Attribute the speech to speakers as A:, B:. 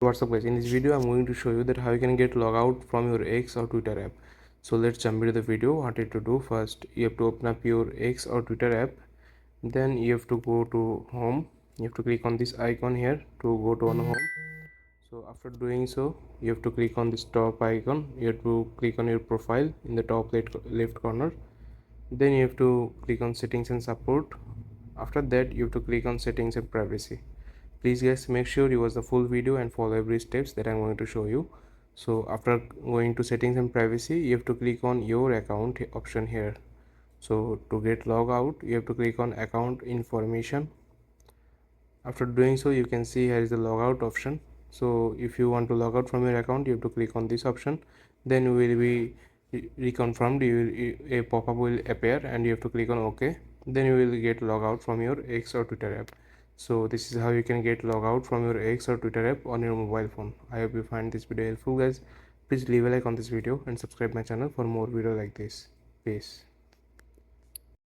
A: What's up guys, in this video I'm going to show you that how you can get logout from your X or Twitter app. So let's jump into the video. What you have to do, first you have to open up your X or Twitter app, then you have to go to home. You have to click on this icon here to go to on home. So after doing so, you have to click on this top icon. You have to click on your profile in the top left corner. Then you have to click on settings and support. After that you have to click on settings and privacy. Please guys, make sure you watch the full video and follow every steps that I'm going to show you. So after going to settings and privacy, you have to click on your account option here. So to get log out, you have to click on account information. After doing so, you can see here is the logout option. So if you want to log out from your account, you have to click on this option. Then you will be reconfirmed. A pop-up will appear and you have to click on OK. Then you will get log out from your X or Twitter app. So this is how you can get log out from your X or Twitter app on your mobile phone. I hope you find this video helpful guys. Please leave a like on this video and subscribe my channel for more video like this. Peace.